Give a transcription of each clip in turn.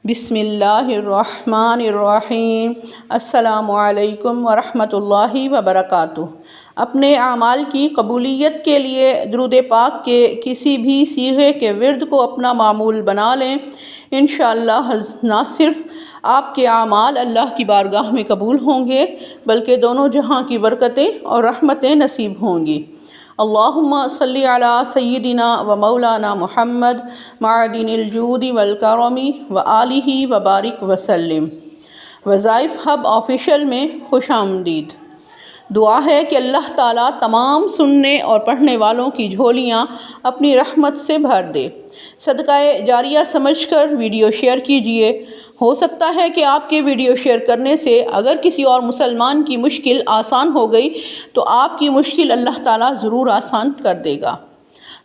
بسم اللہ الرحمن الرحیم۔ السلام علیکم ورحمۃ اللہ وبرکاتہ۔ اپنے اعمال کی قبولیت کے لیے درود پاک کے کسی بھی صیغے کے ورد کو اپنا معمول بنا لیں۔ انشاءاللہ نہ صرف آپ کے اعمال اللہ کی بارگاہ میں قبول ہوں گے بلکہ دونوں جہاں کی برکتیں اور رحمتیں نصیب ہوں گی۔ اللہم صلی علی سیدنا و مولانا محمد معدن الجود والکرم و آلہ وبارک وسلم۔ وظائف ہب آفیشیل میں خوش آمدید۔ دعا ہے کہ اللہ تعالیٰ تمام سننے اور پڑھنے والوں کی جھولیاں اپنی رحمت سے بھر دے۔ صدقہ جاریہ سمجھ کر ویڈیو شیئر کیجیے۔ ہو سکتا ہے کہ آپ کے ویڈیو شیئر کرنے سے اگر کسی اور مسلمان کی مشکل آسان ہو گئی تو آپ کی مشکل اللہ تعالیٰ ضرور آسان کر دے گا۔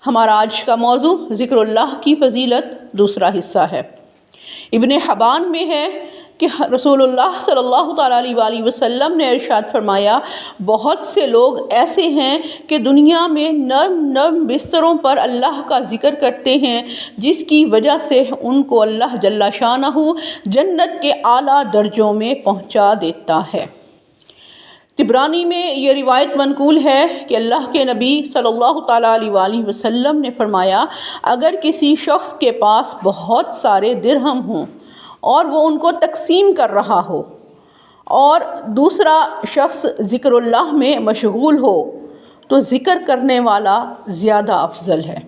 ہمارا آج کا موضوع ذکر اللہ کی فضیلت دوسرا حصہ ہے۔ ابن حبان میں ہے کہ رسول اللہ صلی اللہ تعالیٰ علیہ وآلہ وسلم نے ارشاد فرمایا، بہت سے لوگ ایسے ہیں کہ دنیا میں نرم نرم بستروں پر اللہ کا ذکر کرتے ہیں جس کی وجہ سے ان کو اللہ جل شانہ جنت کے اعلیٰ درجوں میں پہنچا دیتا ہے۔ طبرانی میں یہ روایت منقول ہے کہ اللہ کے نبی صلی اللہ تعالیٰ علیہ وآلہ وسلم نے فرمایا، اگر کسی شخص کے پاس بہت سارے درہم ہوں اور وہ ان کو تقسیم کر رہا ہو اور دوسرا شخص ذکر اللہ میں مشغول ہو تو ذکر کرنے والا زیادہ افضل ہے۔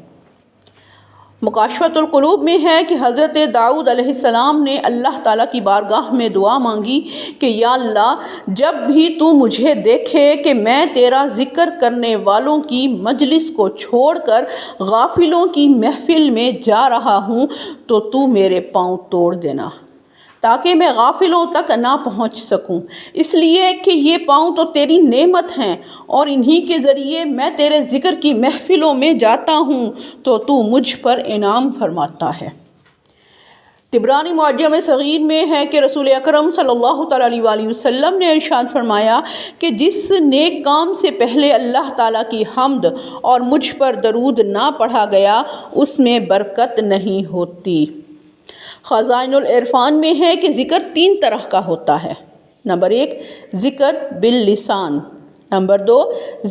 مکاشفۃ القلوب میں ہے کہ حضرت داؤد علیہ السلام نے اللہ تعالیٰ کی بارگاہ میں دعا مانگی کہ یا اللہ، جب بھی تو مجھے دیکھے کہ میں تیرا ذکر کرنے والوں کی مجلس کو چھوڑ کر غافلوں کی محفل میں جا رہا ہوں تو میرے پاؤں توڑ دینا تاکہ میں غافلوں تک نہ پہنچ سکوں، اس لیے کہ یہ پاؤں تو تیری نعمت ہیں اور انہی کے ذریعے میں تیرے ذکر کی محفلوں میں جاتا ہوں تو مجھ پر انعام فرماتا ہے۔ طبرانی معجم صغیر میں ہے کہ رسول اکرم صلی اللہ تعالیٰ علیہ وآلہ وسلم نے ارشاد فرمایا کہ جس نیک کام سے پہلے اللہ تعالیٰ کی حمد اور مجھ پر درود نہ پڑھا گیا اس میں برکت نہیں ہوتی۔ خزائن العرفان میں ہے کہ ذکر 3 طرح کا ہوتا ہے۔ نمبر 1 ذکر باللسان، نمبر 2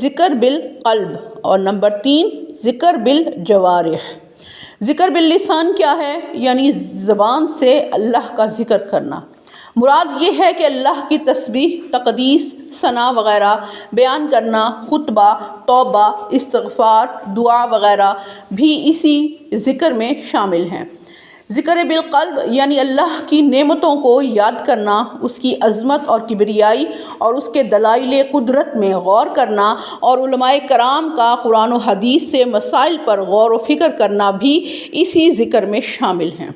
ذکر بالقلب اور نمبر 3 ذکر بالجوارح۔ ذکر باللسان کیا ہے؟ یعنی زبان سے اللہ کا ذکر کرنا۔ مراد یہ ہے کہ اللہ کی تسبیح، تقدیس، ثنا وغیرہ بیان کرنا، خطبہ، توبہ، استغفار، دعا وغیرہ بھی اسی ذکر میں شامل ہیں۔ ذکر بالقلب یعنی اللہ کی نعمتوں کو یاد کرنا، اس کی عظمت اور کبریائی اور اس کے دلائل قدرت میں غور کرنا اور علماء کرام کا قرآن و حدیث سے مسائل پر غور و فکر کرنا بھی اسی ذکر میں شامل ہیں۔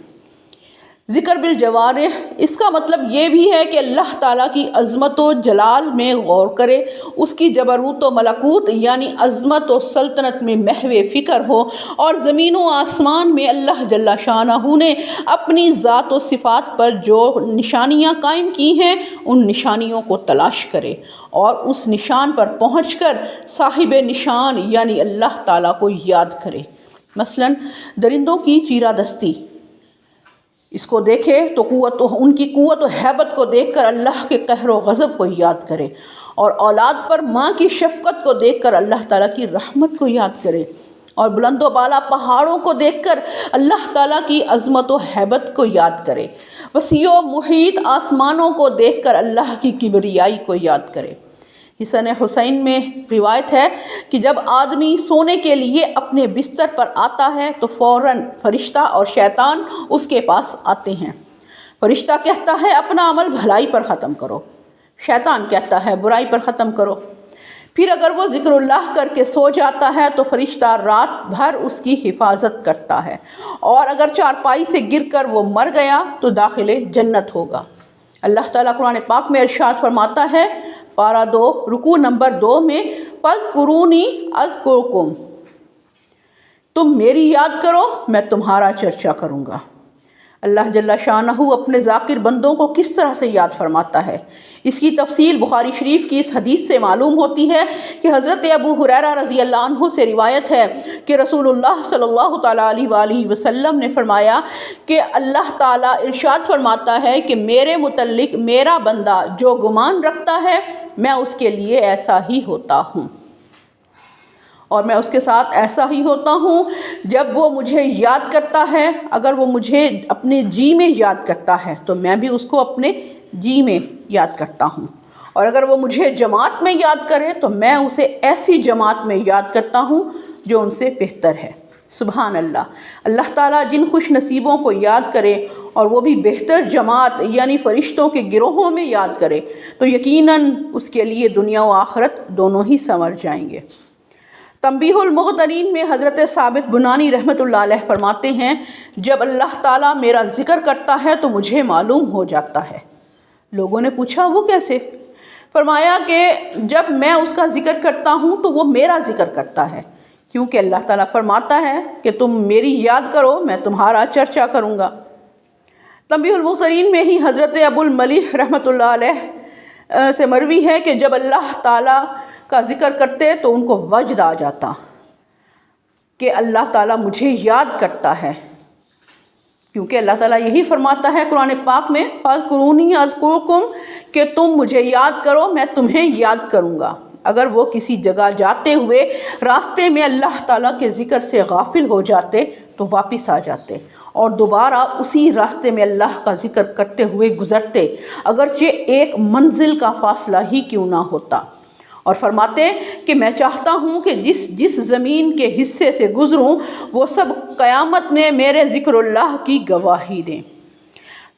ذکر بالجوارح، اس کا مطلب یہ بھی ہے کہ اللہ تعالیٰ کی عظمت و جلال میں غور کرے، اس کی جبروت و ملکوت یعنی عظمت و سلطنت میں محو فکر ہو اور زمین و آسمان میں اللہ جل شانہ نے اپنی ذات و صفات پر جو نشانیاں قائم کی ہیں ان نشانیوں کو تلاش کرے اور اس نشان پر پہنچ کر صاحب نشان یعنی اللہ تعالیٰ کو یاد کرے۔ مثلاً درندوں کی چیرہ دستی، اس کو دیکھے تو ان کی قوت و ہیبت کو دیکھ کر اللہ کے قہر و غضب کو یاد کرے اور اولاد پر ماں کی شفقت کو دیکھ کر اللہ تعالیٰ کی رحمت کو یاد کرے اور بلند و بالا پہاڑوں کو دیکھ کر اللہ تعالیٰ کی عظمت و ہیبت کو یاد کرے، وسیع و محیط آسمانوں کو دیکھ کر اللہ کی کبریائی کو یاد کرے۔ حسن حسین میں روایت ہے کہ جب آدمی سونے کے لیے اپنے بستر پر آتا ہے تو فوراً فرشتہ اور شیطان اس کے پاس آتے ہیں۔ فرشتہ کہتا ہے اپنا عمل بھلائی پر ختم کرو، شیطان کہتا ہے برائی پر ختم کرو۔ پھر اگر وہ ذکر اللہ کر کے سو جاتا ہے تو فرشتہ رات بھر اس کی حفاظت کرتا ہے اور اگر چارپائی سے گر کر وہ مر گیا تو داخل جنت ہوگا۔ اللہ تعالیٰ قرآن پاک میں ارشاد فرماتا ہے، پارہ 2 رکوع نمبر 2 میں، فاذکرونی اذکرکم، تم میری یاد کرو میں تمہارا چرچا کروں گا۔ اللہ جل شانہ اپنے ذاکر بندوں کو کس طرح سے یاد فرماتا ہے، اس کی تفصیل بخاری شریف کی اس حدیث سے معلوم ہوتی ہے کہ حضرت ابو ہریرہ رضی اللہ عنہ سے روایت ہے کہ رسول اللہ صلی اللہ تعالیٰ علیہ وآلہ وسلم نے فرمایا کہ اللہ تعالیٰ ارشاد فرماتا ہے کہ میرے متعلق میرا بندہ جو گمان رکھتا ہے میں اس کے لیے ایسا ہی ہوتا ہوں، اور میں اس کے ساتھ ایسا ہی ہوتا ہوں جب وہ مجھے یاد کرتا ہے۔ اگر وہ مجھے اپنے جی میں یاد کرتا ہے تو میں بھی اس کو اپنے جی میں یاد کرتا ہوں، اور اگر وہ مجھے جماعت میں یاد کرے تو میں اسے ایسی جماعت میں یاد کرتا ہوں جو ان سے بہتر ہے۔ سبحان اللہ، اللہ تعالیٰ جن خوش نصیبوں کو یاد کرے اور وہ بھی بہتر جماعت یعنی فرشتوں کے گروہوں میں یاد کرے تو یقیناً اس کے لیے دنیا و آخرت دونوں ہی سنور جائیں گے۔ تنبیہ المغترین میں حضرت ثابت بنانی رحمۃ اللہ علیہ فرماتے ہیں، جب اللہ تعالیٰ میرا ذکر کرتا ہے تو مجھے معلوم ہو جاتا ہے۔ لوگوں نے پوچھا وہ کیسے؟ فرمایا کہ جب میں اس کا ذکر کرتا ہوں تو وہ میرا ذکر کرتا ہے، کیونکہ اللہ تعالیٰ فرماتا ہے کہ تم میری یاد کرو میں تمہارا چرچا کروں گا۔ تنبیہ المغترین میں ہی حضرت ابو الملیح رحمۃ اللہ علیہ سے مروی ہے کہ جب اللہ تعالیٰ کا ذکر کرتے تو ان کو وجد آ جاتا کہ اللہ تعالیٰ مجھے یاد کرتا ہے، کیونکہ اللہ تعالیٰ یہی فرماتا ہے قرآن پاک میں فاذکرونی اذکرکم کہ تم مجھے یاد کرو میں تمہیں یاد کروں گا۔ اگر وہ کسی جگہ جاتے ہوئے راستے میں اللہ تعالیٰ کے ذکر سے غافل ہو جاتے تو واپس آ جاتے اور دوبارہ اسی راستے میں اللہ کا ذکر کرتے ہوئے گزرتے، اگرچہ ایک منزل کا فاصلہ ہی کیوں نہ ہوتا، اور فرماتے کہ میں چاہتا ہوں کہ جس زمین کے حصے سے گزروں وہ سب قیامت میں میرے ذکر اللہ کی گواہی دیں۔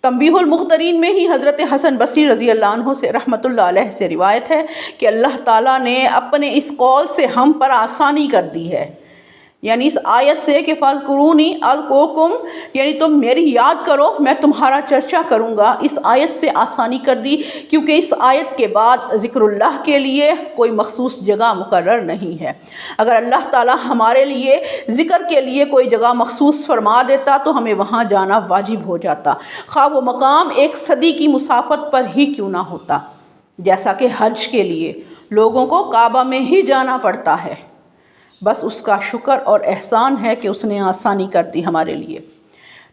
تنبیہ المغترین میں ہی حضرت حسن بصری رضی اللہ عنہ سے رحمۃ اللہ علیہ سے روایت ہے کہ اللہ تعالیٰ نے اپنے اس قول سے ہم پر آسانی کر دی ہے، یعنی اس آیت سے کہ فاذکرونی اذکرکم یعنی تم میری یاد کرو میں تمہارا چرچا کروں گا، اس آیت سے آسانی کر دی، کیونکہ اس آیت کے بعد ذکر اللہ کے لیے کوئی مخصوص جگہ مقرر نہیں ہے۔ اگر اللہ تعالیٰ ہمارے لیے ذکر کے لیے کوئی جگہ مخصوص فرما دیتا تو ہمیں وہاں جانا واجب ہو جاتا، خواہ وہ مقام 1 صدی کی مسافت پر ہی کیوں نہ ہوتا، جیسا کہ حج کے لیے لوگوں کو کعبہ میں ہی جانا پڑتا ہے۔ بس اس کا شکر اور احسان ہے کہ اس نے آسانی کر دی ہمارے لیے۔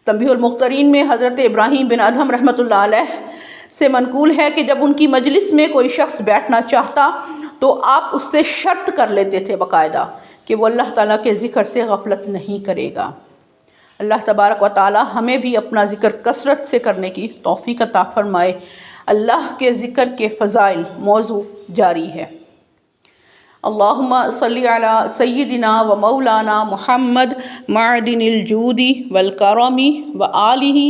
تنبیہ المغترین میں حضرت ابراہیم بن ادہم رحمۃ اللہ علیہ سے منقول ہے کہ جب ان کی مجلس میں کوئی شخص بیٹھنا چاہتا تو آپ اس سے شرط کر لیتے تھے باقاعدہ کہ وہ اللہ تعالیٰ کے ذکر سے غفلت نہیں کرے گا۔ اللہ تبارک و تعالیٰ ہمیں بھی اپنا ذکر کثرت سے کرنے کی توفیق عطا فرمائے۔ اللہ کے ذکر کے فضائل موضوع جاری ہے۔ اللہم صلی علی سیدنا و مولانا محمد معدن الجود والکرم و آلہ